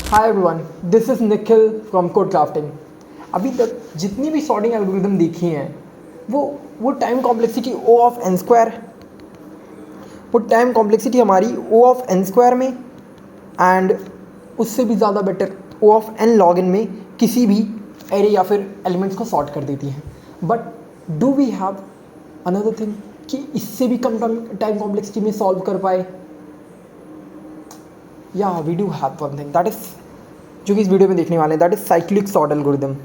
Hi everyone, this is Nikhil from code crafting. अभी तक जितनी भी सॉर्टिंग एल्गोरिदम देखी हैं वो time complexity O of N square, वो टाइम कॉम्प्लेक्सिटी हमारी ओ ऑफ एन स्क्वायर में एंड उससे भी ज़्यादा better O of N log N में किसी भी एरे या फिर एलिमेंट्स को सॉर्ट कर देती हैं। But do we have another thing कि इससे भी कम टाइम कॉम्प्लेक्सिटी में सॉल्व कर पाए? या we do have one thing that is, जो कि इस वीडियो में देखने वाले हैं, that is cyclic sort algorithm.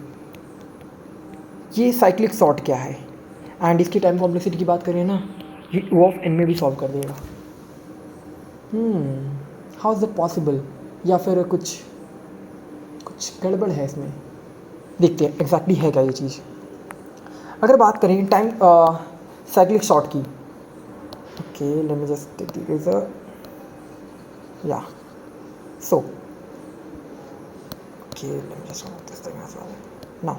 ये साइक्लिक सॉर्ट क्या है एंड इसकी टाइम कॉम्प्लेक्सिटी की बात करें ना, ये ओ ऑफ एन में भी सॉल्व कर देगा। How is it possible? या फिर कुछ गड़बड़ है इसमें, देखते हैं एग्जैक्टली है क्या ये चीज़। अगर बात करें टाइम साइक्लिक सॉर्ट की, okay let me just take the eraser, या so okay, let me just remove this thing as well. Now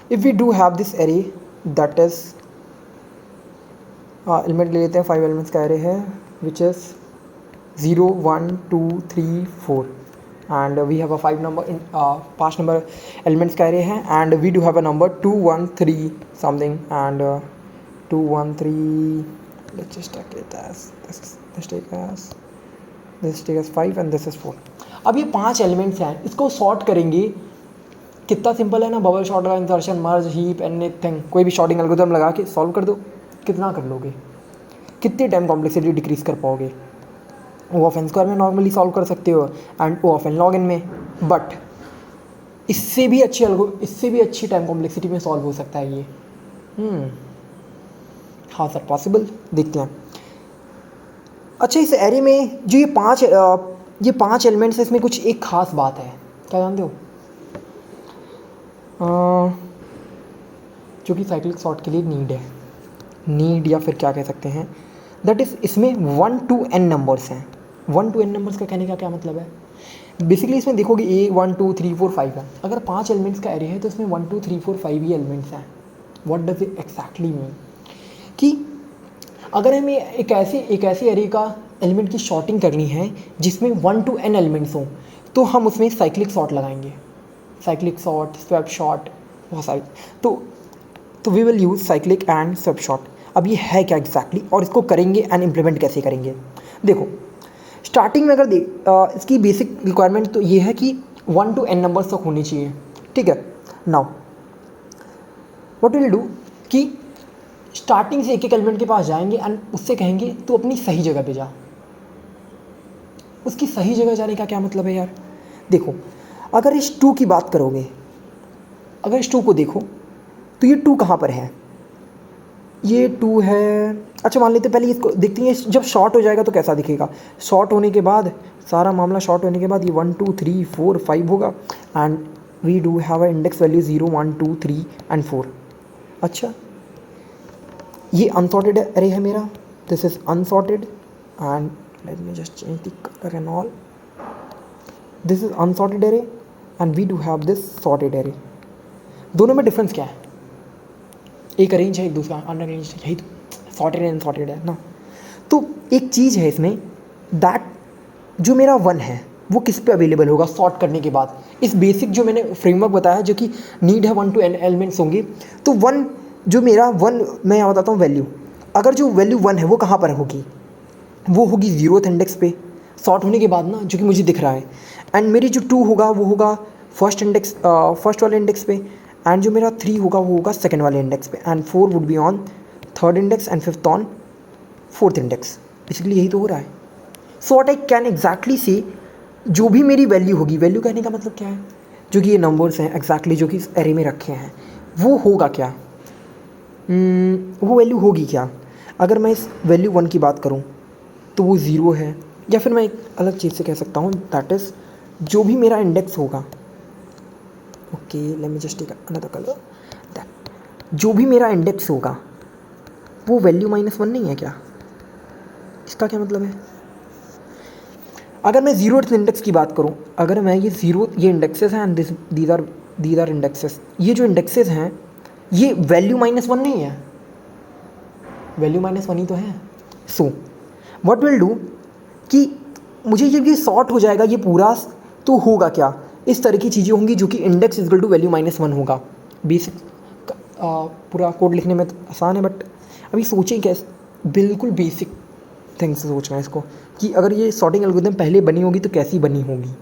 if we do have this array that is element ले लेते हैं, 5 एलिमेंट्स का array है which is 0 1 2 3 4 and we have a 5 number in 5 number elements का array है and we do have a number 2 1 3 something and 2 1 3, let's just take it as this take as 5 and this is 4। अब ये 5 elements हैं, इसको sort करेंगे, कितना simple है ना, बबल शॉर्टर, इंसर्शन, मर्ज, हीप, एनीथिंग, कोई भी शॉर्टिंग एल्गोरिथम लगा के सॉल्व कर दो। कितना कर लोगे? कितनी टाइम कॉम्प्लेक्सिटी डिक्रीज कर पाओगे? ओ ऑफ एन स्क्वायर में नॉर्मली सॉल्व कर सकते हो and O of N log N में, बट इससे भी अच्छी टाइम कॉम्प्लेक्सिटी में सॉल्व हो सकता है ये। हाँ सर, पॉसिबल, देखते हैं। अच्छा, इस एरे में जो ये पांच एलिमेंट्स हैं, इसमें कुछ एक ख़ास बात है, क्या जानते हो? जो कि साइक्लिक सॉर्ट के लिए नीड या फिर क्या कह सकते हैं, दैट इज़ इसमें 1 to n नंबर्स हैं। 1 to n नंबर्स का कहने का क्या मतलब है? बेसिकली इसमें देखोगे 1 2 3 4 5 है। अगर 5 एलिमेंट्स का एरे है तो इसमें 1 2 3 4 5 ही एलिमेंट्स हैं। What does it exactly mean? कि अगर हमें एक ऐसी एरे का एलिमेंट की शॉर्टिंग करनी है जिसमें 1 to n एलिमेंट्स हों, तो हम उसमें साइक्लिक सॉर्ट लगाएंगे। साइक्लिक सॉर्ट, स्वैप शॉर्ट, बहुत सारी। तो we will use cyclic and swap sort. अब ये है क्या एग्जैक्टली और इसको करेंगे एंड इम्प्लीमेंट कैसे करेंगे? देखो, स्टार्टिंग में अगर इसकी बेसिक रिक्वायरमेंट तो ये है कि 1 to n नंबर्स तक होनी चाहिए, ठीक है। नाउ व्हाट विल डू कि स्टार्टिंग से एक एलिमेंट के पास जाएंगे एंड उससे कहेंगे तो अपनी सही जगह पे जा। उसकी सही जगह जाने का क्या मतलब है यार? देखो, अगर इस 2 की बात करोगे, अगर इस 2 को देखो तो ये 2 कहाँ पर है? ये 2 है। अच्छा, मान लेते पहले इसको देखते हैं, जब शॉर्ट हो जाएगा तो कैसा दिखेगा। शॉर्ट होने के बाद, सारा मामला शॉर्ट होने के बाद ये 1 2 3 4 5 होगा and we do have a index value 0 1 2 3 and 4। अच्छा, ये अनसॉर्टेड अरे है मेरा, this is unsorted and let me just change the colour and all. This is unsorted array and we do have this sorted array. दोनों में difference क्या है? एक arrange है, एक दूसरा अनअरेंज, यही तो सॉर्टेड एंड अनसॉर्टेड है ना। तो एक चीज़ है इसमें, दैट जो मेरा 1 है वो किस पे अवेलेबल होगा सॉर्ट करने के बाद? इस बेसिक जो मैंने फ्रेमवर्क बताया, जो कि नीड है 1 to n एलिमेंट्स होंगे, तो 1 जो मेरा 1, मैं यहाँ बताता हूँ वैल्यू। अगर जो वैल्यू 1 है वो कहाँ पर होगी? वो होगी 0th इंडेक्स पे सॉर्ट होने के बाद ना, जो कि मुझे दिख रहा है। एंड मेरी जो 2 होगा वो होगा फर्स्ट वाले इंडेक्स पे एंड जो मेरा 3 होगा वो होगा सेकेंड वाले इंडेक्स पे and 4 would be on 3rd index and 5th on 4th index. Basically यही तो हो रहा है। So what I can exactly से, जो भी मेरी वैल्यू होगी, वैल्यू कहने का मतलब क्या है? जो कि ये नंबर्स हैं एग्जैक्टली जो कि इस एरे में रखे हैं, वो होगा क्या? वो वैल्यू होगी क्या? अगर मैं इस वैल्यू 1 की बात करूं तो वो 0 है, या फिर मैं एक अलग चीज़ से कह सकता हूं, दैट इज़ जो भी मेरा इंडेक्स होगा, okay let me just take another colour, that जो भी मेरा इंडेक्स होगा वो वैल्यू -1 नहीं है क्या? इसका क्या मतलब है? अगर मैं 0th इंडेक्स की बात करूं, अगर मैं ये इंडेक्सेस हैं एंड दीज आर इंडेक्सेस, ये जो इंडेक्सेस हैं ये वैल्यू -1 नहीं है, वैल्यू -1 ही तो है। सो व्हाट विल डू कि मुझे ये सॉर्ट हो जाएगा ये पूरा तो होगा क्या, इस तरह की चीज़ें होंगी जो कि इंडेक्स इजकल टू वैल्यू -1 होगा। बेसिक पूरा कोड लिखने में तो आसान है, बट अभी सोचें कैसे, बिल्कुल बेसिक थिंग्स से सोचना है इसको कि अगर ये सॉर्टिंग एल्गोरिथम पहले बनी होगी तो कैसी बनी होगी।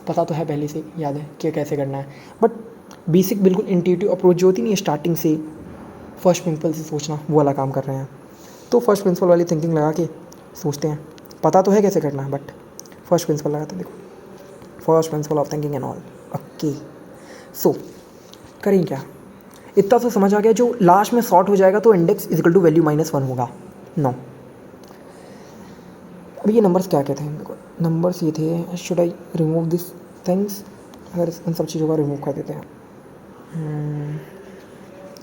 पता तो है पहले से, याद है कि कैसे करना है, बट बेसिक बिल्कुल इंट्यूटिव अप्रोच जो होती नहीं है, स्टार्टिंग से फर्स्ट प्रिंसिपल से सोचना, वो वाला काम कर रहे हैं। तो फर्स्ट प्रिंसिपल वाली थिंकिंग लगा के सोचते हैं, पता तो है कैसे करना है, बट फर्स्ट प्रिंसिपल लगाते हैं। देखो first principle of thinking and all. Okay, so करें क्या, इतना तो समझ आ गया, जो लास्ट में सॉर्ट हो जाएगा तो इंडेक्स इजकल टू वैल्यू -1 होगा। नो, अब ये नंबर्स क्या कहते हैं, देखो नंबर्स ये थे, should I remove this things, अगर इन सब चीज़ों का रिमूव कर देते हैं,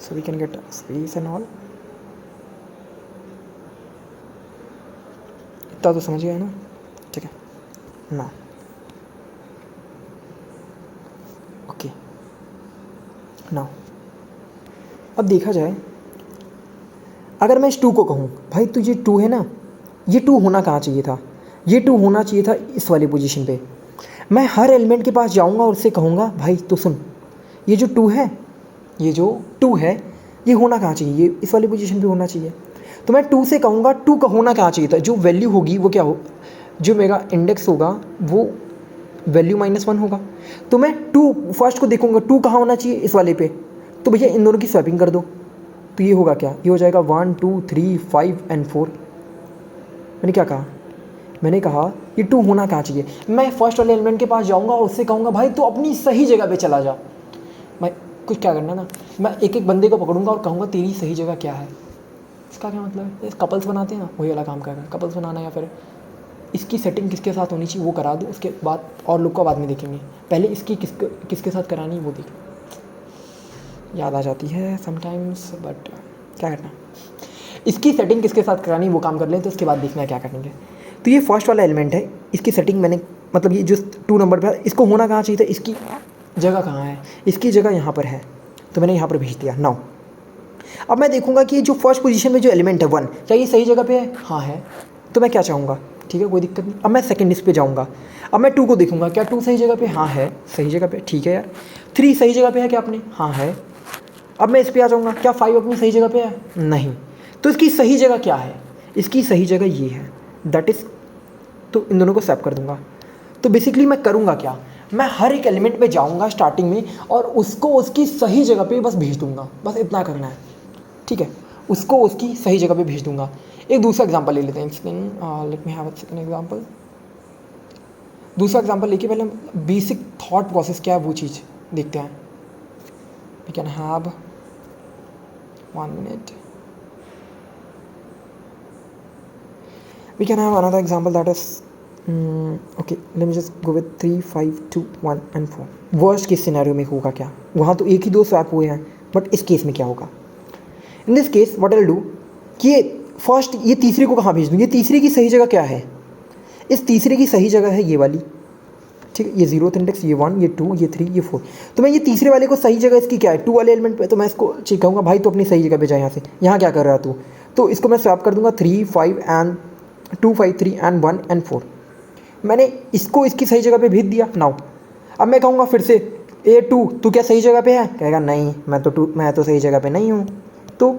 so we can get space and all. इतना तो समझ गया है ना, ठीक है ना। ओके ना, अब देखा जाए, अगर मैं इस 2 को कहूँ भाई तो ये 2 है ना, ये 2 होना कहाँ चाहिए था, ये 2 होना चाहिए था इस वाली पोजीशन पे। मैं हर एलिमेंट के पास जाऊँगा और उससे कहूँगा भाई तो सुन, ये जो 2 है, ये जो 2 है ये होना कहाँ चाहिए, ये इस वाली पोजीशन पे होना चाहिए। तो मैं 2 से कहूँगा 2 का होना कहाँ चाहिए था, जो वैल्यू होगी वो क्या हो, जो मेरा इंडेक्स होगा वो वैल्यू -1 होगा। तो मैं 2 फर्स्ट को देखूँगा 2 कहाँ होना चाहिए, इस वाले पे, तो भैया इन दोनों की स्वैपिंग कर दो, तो ये होगा क्या, ये हो जाएगा 1 2 3 5 एंड 4। मैंने क्या कहा, मैंने कहा ये 2 होना कहाँ चाहिए। मैं फर्स्ट वाले एलिमेंट के पास जाऊँगा और उससे कहूँगा भाई तो अपनी सही जगह पे चला जा। मैं कुछ क्या करना ना, मैं एक एक बंदे को पकड़ूंगा और कहूँगा तेरी सही जगह क्या है। इसका क्या मतलब है, कपल्स बनाते हैं ना, वही वाला काम कर रहा है, कपल्स बनाना, या फिर इसकी सेटिंग किसके साथ होनी चाहिए वो करा दो, उसके बाद और लोग का बाद में देखेंगे, पहले इसकी किसके साथ करानी वो देखें। याद आ जाती है समटाइम्स, बट क्या करना, इसकी सेटिंग किसके साथ करानी वो काम कर लें, तो उसके बाद देखना है क्या करेंगे। तो ये फर्स्ट वाला एलिमेंट है, इसकी सेटिंग मैंने, मतलब ये जो 2 नंबर पे है, इसको होना कहाँ चाहिए था, इसकी जगह कहाँ है, इसकी जगह यहाँ पर है, तो मैंने यहाँ पर भेज दिया। नाउ अब मैं देखूँगा कि जो फर्स्ट पोजीशन में जो एलिमेंट है 1, क्या ये सही जगह पे है, हाँ है, तो मैं क्या चाहूँगा, ठीक है कोई दिक्कत नहीं। अब मैं सेकंड इस पे जाऊँगा, अब मैं 2 को देखूँगा, क्या 2 सही जगह पे, हाँ है सही जगह पे, ठीक है यार। 3 सही जगह पे है क्या अपने, हाँ है। अब मैं इस पे आ जाऊँगा, क्या 5 अपनी सही जगह पे है, नहीं, तो इसकी सही जगह क्या है, इसकी सही जगह ये है, दैट इज़, तो इन दोनों को स्वैप कर दूँगा। तो बेसिकली मैं करूँगा क्या, मैं हर एक एलिमेंट पे जाऊँगा स्टार्टिंग में और उसको उसकी सही जगह पे बस भेज दूँगा, बस इतना करना है, ठीक है, उसको उसकी सही जगह पे भेज दूँगा। एक दूसरा एग्जांपल ले लेते हैं, let me have a second example. दूसरा एग्जांपल लेके पहले बेसिक थॉट प्रोसेस क्या है वो चीज़ देखते हैं। We can have 1 minute, we can have another example that is okay, let me just go with 3 5 2 1 and 4। Worst case scenario में होगा क्या, वहाँ तो एक ही 2 स्वैप हुए हैं, बट इस केस में क्या होगा। In this case what I will do कि ये फर्स्ट, ये तीसरे को कहाँ भेज दूँ, ये तीसरे की सही जगह क्या है, इस तीसरे की सही जगह है ये वाली, ठीक है, ये 0th इंडेक्स, ये 1 ये 2 ये 3 ये 4। तो मैं ये तीसरे वाले को सही जगह इसकी क्या है, 2 वाले एलिमेंट पे, तो मैं इसको ठीक कहूँगा भाई तो अपनी सही जगह पे जा, यहाँ से यहाँ क्या कर रहा है तू, तो इसको मैं स्वैप कर दूँगा 3 5 एंड 2 5 3 एंड 1 एंड 4। मैंने इसको इसकी सही जगह पे भेज दिया। नाउ अब मैं कहूँगा फिर से A2 तू क्या सही जगह पे है, कहेगा नहीं मैं तो सही जगह पे नहीं हूँ। तो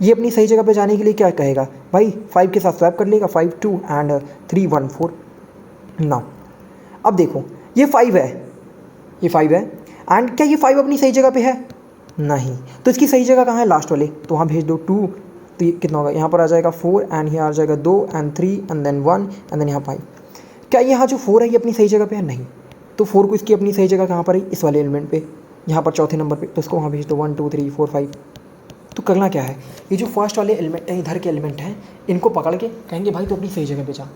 ये अपनी सही जगह पे जाने के लिए क्या कहेगा भाई, 5 के साथ स्वैप कर लेगा, 5 2 एंड 3 1 4। नाउ अब देखो ये 5 है, ये 5 है, एंड क्या ये 5 अपनी सही जगह पे है, नहीं, तो इसकी सही जगह कहाँ है, लास्ट वाले, तो वहाँ भेज दो 2, तो ये कितना होगा, यहाँ पर आ जाएगा 4 एंड यहाँ आ जाएगा 2 and 3 and then 1 and then यहाँ 5। क्या यहाँ जो 4 है ये अपनी सही जगह पे है, नहीं, तो 4 को इसकी अपनी सही जगह कहाँ पर है, इस वाले एलिमेंट पे, यहाँ पर चौथे नंबर पे, तो उसको वहाँ भेज दो 1 2 3 4 5। तो करना क्या है, ये जो फर्स्ट वाले एलिमेंट हैं, इधर के एलिमेंट हैं, इनको पकड़ के कहेंगे भाई तो अपनी सही जगह पे जा,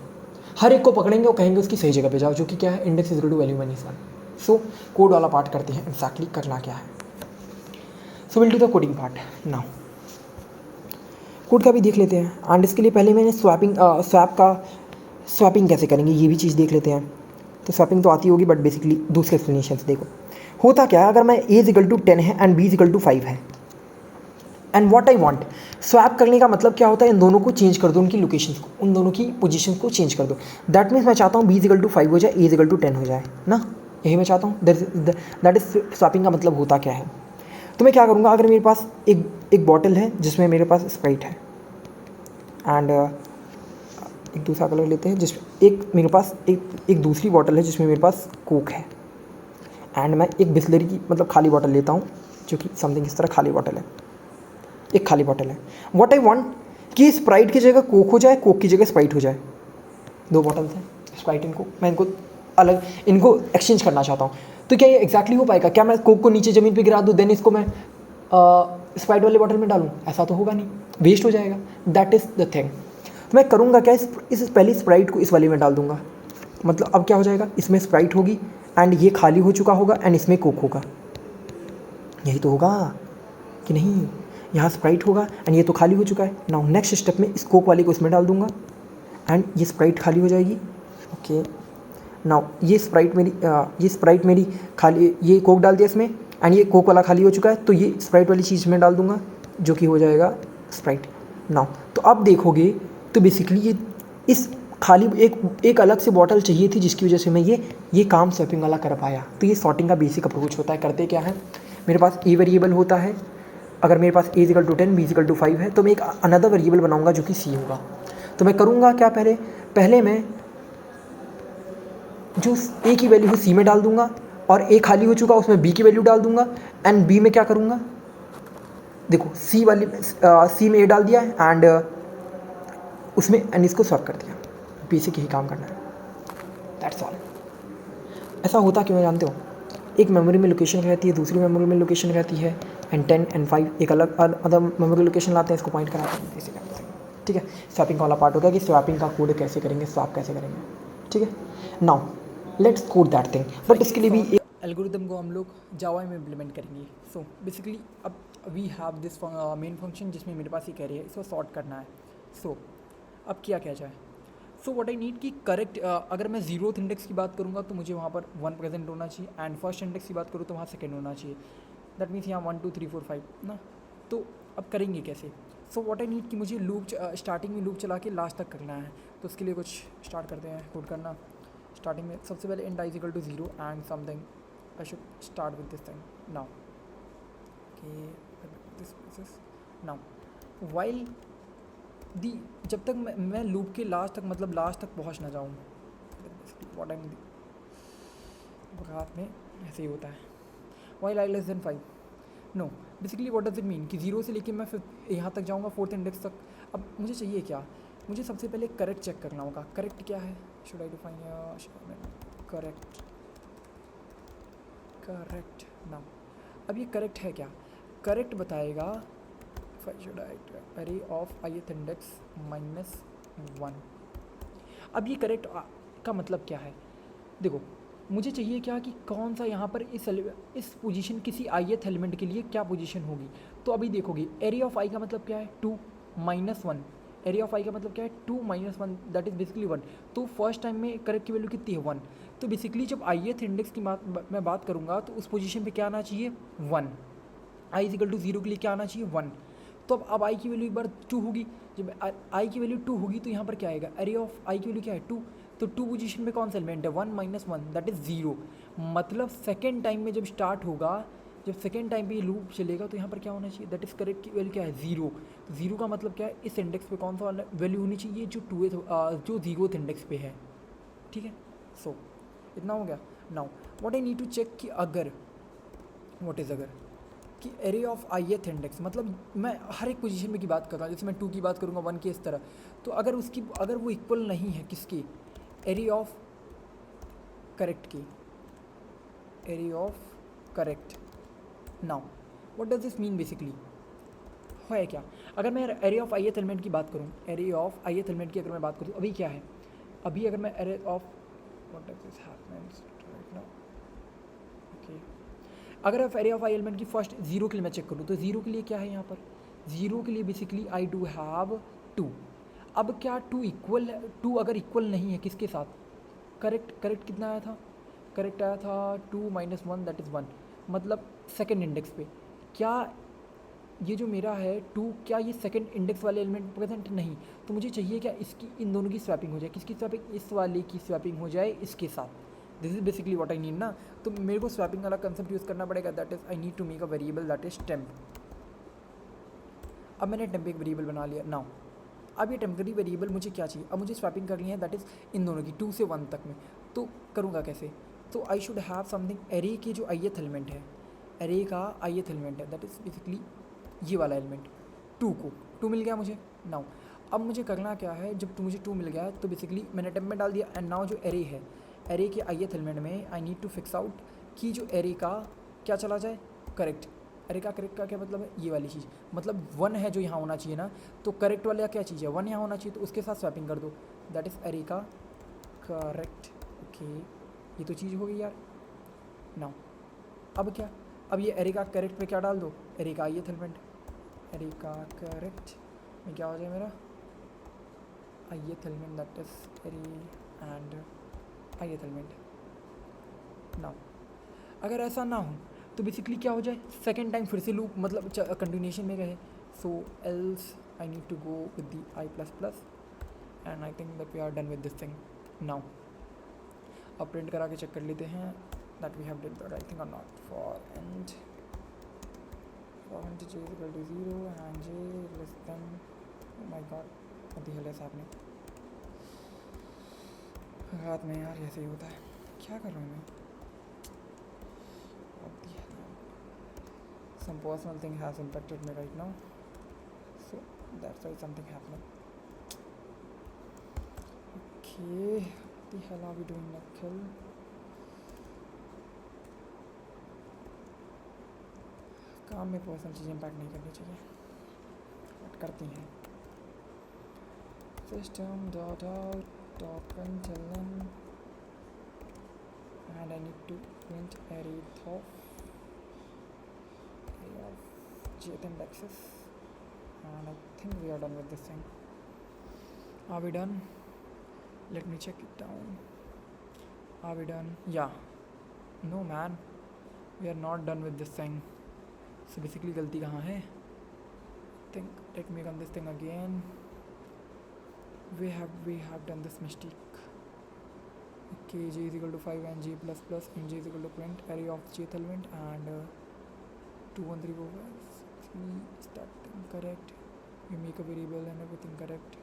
हर एक को पकड़ेंगे और कहेंगे उसकी सही जगह पे जाओ, जो कि क्या है, index is equal to value -1। So code वाला पार्ट करते हैं, एक्जैक्टली करना क्या है। So will do the coding part now. Code का भी देख लेते हैं, एंड इसके लिए पहले मैंने स्वैपिंग कैसे करेंगे ये भी चीज़ देख लेते हैं। तो स्वैपिंग तो आती होगी, बट बेसिकली दूसरे एक्सप्लेनेशन से देखो होता क्या है। अगर मैं a = 10 है एंड b = 5 है, and what I want, swap करने का मतलब क्या होता है, इन दोनों को चेंज कर दो, उनकी लोकेशंस को, उन दोनों की पोजीशंस को चेंज कर दो। दैट मीन्स मैं चाहता हूँ b इक्वल टू 5 हो जाए, a इक्वल टू 10 हो जाए ना, यही मैं चाहता हूँ। दैट इज स्वैपिंग का मतलब होता क्या है। तो मैं क्या करूँगा, अगर मेरे पास एक बॉटल है जिसमें मेरे पास स्प्राइट है एंड एक दूसरा कलर लेते हैं जिसमें एक मेरे पास एक दूसरी बॉटल है जिसमें मेरे पास कोक है, एंड मैं एक बिस्लरी की मतलब खाली बॉटल लेता हूँ जो कि समथिंग इस तरह खाली बॉटल है, एक खाली बॉटल है। व्हाट आई वांट कि स्प्राइट की जगह कोक हो जाए, कोक की जगह स्प्राइट हो जाए। दो बॉटल्स हैं स्प्राइट, मैं इनको अलग इनको एक्सचेंज करना चाहता हूँ। तो क्या ये एक्जैक्टली हो पाएगा? क्या मैं कोक को नीचे ज़मीन पे गिरा दूँ देन इसको मैं स्प्राइट वाले बॉटल में डालूँ? ऐसा तो होगा नहीं, वेस्ट हो जाएगा। That is the thing. तो मैं करूँगा क्या, इस पहली स्प्राइट को इस वाले में डाल दूँगा। मतलब अब क्या हो जाएगा, इसमें स्प्राइट होगी एंड ये खाली हो चुका होगा एंड इसमें कोक होगा। यही तो होगा कि नहीं? यहाँ स्प्राइट होगा एंड ये तो खाली हो चुका है। नाउ नेक्स्ट स्टेप में इस कोक वाले को इसमें डाल दूंगा एंड ये स्प्राइट खाली हो जाएगी। ओके, नाउ ये स्प्राइट मेरी खाली, ये कोक डाल दिया इसमें एंड ये कोक वाला खाली हो चुका है, तो ये स्प्राइट वाली चीज़ में डाल दूंगा जो कि हो जाएगा स्प्राइट। नाउ तो अब देखोगे तो बेसिकली ये इस खाली एक अलग से बॉटल चाहिए थी जिसकी वजह से मैं ये काम स्वैपिंग वाला कर पाया। तो ये सॉर्टिंग का बेसिक अप्रोच होता है। करते क्या है, मेरे पास ए वेरिएबल होता है, अगर मेरे पास a equal to 10 b equal to 5 है तो मैं एक अनदर वेरिएबल बनाऊंगा जो कि c होगा। तो मैं करूँगा क्या, पहले मैं जो a की वैल्यू है c में डाल दूंगा और a खाली हो चुका उसमें b की वैल्यू डाल दूंगा एंड b में क्या करूँगा, देखो c में a डाल दिया एंड उसमें एंड इसको स्वैप कर दिया। बेसिक यही काम करना है, दैट्स ऑल। ऐसा होता क्यों है जानते हो? एक मेमोरी में लोकेशन रहती है, दूसरी मेमोरी में लोकेशन रहती है एंड 10 एंड 5 एक अलग अदर मेमोरी लोकेशन लाते हैं, इसको पॉइंट कराते हैं बेसिक। ठीक है, स्वैपिंग का वाला पार्ट होगा कि स्वैपिंग का कोड कैसे करेंगे, स्वैप कैसे करेंगे। ठीक है, now let's code that thing, but इसके लिए भी एक एल्गोरिदम को हम लोग जावा में इम्प्लीमेंट करेंगे। सो बेसिकली अब we have this main function जिसमें मेरे पास ये कह रही है, इसको सॉर्ट करना है। सो अब किया जाए, सो व्हाट आई नीड कि करेक्ट, अगर मैं जीरोथ इंडेक्स की बात करूँगा तो मुझे वहाँ पर 1 प्रेजेंट होना चाहिए एंड फर्स्ट इंडेक्स की बात करूँ तो वहाँ सेकेंड होना चाहिए। दैट मीन्स यहाँ 1 2 3 4 5 ना। तो अब करेंगे कैसे? सो व्हाट आई नीड कि मुझे लूप स्टार्टिंग में लूप चला के लास्ट तक करना है। तो उसके लिए कुछ स्टार्ट करते हैं कोड करना। स्टार्टिंग में सबसे पहले int i equal to 0 and something I should start with this thing now. This now while the, जब तक मैं लूप के लास्ट तक मतलब लास्ट तक पहुंच ना जाऊँ। व्हाट आई मीन में ऐसे ही होता है, while i less than 5। No, basically what does it mean कि 0 से लेके मैं फिर यहाँ तक जाऊँगा 4th इंडेक्स तक। अब मुझे चाहिए क्या, मुझे सबसे पहले करेक्ट चेक करना होगा। करेक्ट क्या है, should I define correct now. अब ये करेक्ट है क्या? करेक्ट बताएगा array of ith index -1। अब ये करेक्ट का मतलब क्या है? देखो मुझे चाहिए क्या कि कौन सा यहाँ पर इस पोजीशन किसी ith एलिमेंट के लिए क्या पोजीशन होगी। तो अभी देखोगे एरे ऑफ i का मतलब क्या है 2 -1। एरे ऑफ i का मतलब क्या है 2 -1, दैट इज बेसिकली 1। तो फर्स्ट टाइम में करेक्ट की वैल्यू कितनी है 1। तो बेसिकली जब ith इंडेक्स की मैं बात करूँगा तो उस पोजीशन पे क्या आना चाहिए 1। i इक्वल टू 0 के लिए क्या आना चाहिए 1। तो अब i की वैल्यू एक बार 2 होगी, जब i की वैल्यू 2 होगी तो यहाँ पर क्या आएगा, एरे ऑफ i की वैल्यू क्या है 2। तो 2 पोजीशन में कौन सा एलिमेंट है 1 -1 दैट इज़ 0। मतलब सेकेंड टाइम में जब स्टार्ट होगा, जब सेकेंड टाइम पे ये लूप चलेगा तो यहाँ पर क्या होना चाहिए, दैट इज़ करेक्ट की वैल्यू क्या है 0। तो 0 का मतलब क्या है, इस इंडेक्स पे कौन सा वैल्यू होनी चाहिए जो जो 0th इंडेक्स पे है। ठीक है, सो इतना हो गया। Now what I need to check कि अगर व्हाट इज़ अगर कि एरे ऑफ ith इंडेक्स, मतलब मैं हर एक पोजीशन में की बात कर रहा हूँ, जैसे मैं 2 की बात करूँगा 1 की इस तरह। तो अगर वो इक्वल नहीं है किसकी, एरे ऑफ करेक्ट की, array of correct. Now what does this mean basically है क्या, अगर मैं एरे ऑफ ith एलिमेंट की बात करूँ, एरे ऑफ ith एलिमेंट की अगर मैं बात करूँ अभी क्या है, अभी अगर मैं array of what does this happens right now. Okay, अगर आप एरे ऑफ i एलिमेंट की फर्स्ट 0 के लिए मैं चेक करूँ तो 0 के लिए क्या है, यहाँ पर 0 के लिए बेसिकली आई डू हैव 2। अब क्या 2 इक्वल, 2 अगर इक्वल नहीं है किसके साथ, करेक्ट कितना आया था, करेक्ट आया था 2 -1 दैट इज़ 1। मतलब सेकेंड इंडेक्स पे क्या ये जो मेरा है 2, क्या ये सेकंड इंडेक्स वाले एलिमेंट प्रेजेंट नहीं, तो मुझे चाहिए क्या इसकी इन दोनों की स्वैपिंग हो जाए। किसकी स्वैपिंग? इस वाले की स्वैपिंग हो जाए इसके साथ। This is basically what I need ना। तो मेरे को स्वैपिंग वाला कंसेप्ट यूज़ करना पड़ेगा, that is I need to make a variable that is temp. अब मैंने टेम्प एक वेरिएबल बना लिया। नाउ अब ये टेम्पररी वेरिएबल मुझे क्या चाहिए, अब मुझे स्वैपिंग करनी है दैट इज़ इन दोनों की 2 से 1 तक में। तो करूँगा कैसे? तो I should have something, array की जो ith एलिमेंट है, एरे का ith एलिमेंट है दैट इज़ बेसिकली ये वाला एलिमेंट 2 को 2 मिल गया मुझे। नाउ अब मुझे करना क्या है, जब मुझे 2 मिल गया तो बेसिकली मैंने टेम्प में डाल दिया। एंड नाउ जो एरे है, एरे के ith एलिमेंट में I need to fix out कि जो एरे का क्या चला जाए, करेक्ट। एरे का करेक्ट का क्या मतलब है? ये वाली चीज़, मतलब 1 है जो यहाँ होना चाहिए ना, तो करेक्ट वाला क्या चीज़ है? 1 यहाँ होना चाहिए, तो उसके साथ स्वैपिंग कर दो, दैट इज़ एरे का करेक्ट। ओके, ये तो चीज़ हो गई यार। नाउ अब क्या, अब ये एरे का करेक्ट पे क्या डाल दो, एरे का ith एलिमेंट, एरे का करेक्ट में क्या हो जाए मेरा ith element that is array and ith element. Now अगर ऐसा ना हो तो बेसिकली क्या हो जाए, सेकेंड टाइम फिर से लूप, मतलब कंटिन्यूशन में रहे। So else I need to go with the I plus plus and I think that we are done with this thing. Now अब प्रिंट करा के चेक कर लेते हैं that we have did the right thing और not. For and j is equal to 0 and j less than, oh my god, what the hell is happening? रात में यार ऐसे ही होता है, क्या कर रहा हूँ मैं? What the hell? Some personal thing has impacted me right now, so that's why something happening. Okay, what the hell are we doing, Nikhil? काम में पर्सनल चीज़ें इम्पैक्ट नहीं करनी चाहिए, बट करती हैं। System dot out dot println and I need to print array of jth indexes and I think we are done with this thing. Are we done? Let me check it down. Are we done? Yeah. No man, we are not done with this thing. So basically गलती कहाँ है? Think let me run this thing again. We have done this mistake. Okay, j is equal to 5 and j plus plus and j is equal to print array of jth element and 2 1 3 4 5 6 start thing correct. We make a variable and everything correct.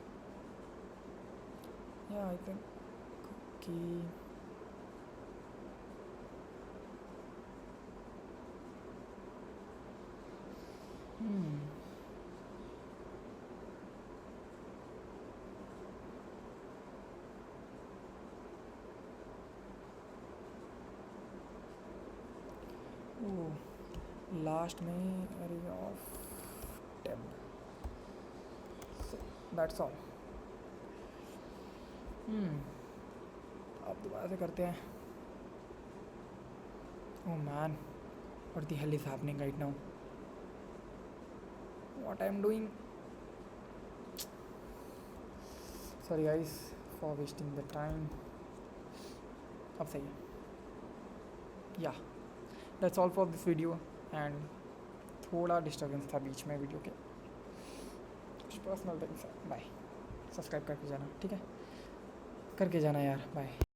Yeah, I think okay. Last में array of temp, that's all. अब दोबारा से करते हैं। Oh man, what the hell is happening right now, what I am doing. Sorry guys for wasting the time. अब सही है, या that's all for this video. And थोड़ा डिस्टर्बेंस था बीच में वीडियो के, कुछ पर्सनल थिंग्स है। बाय, सब्सक्राइब करके जाना, ठीक है? करके जाना यार, बाय।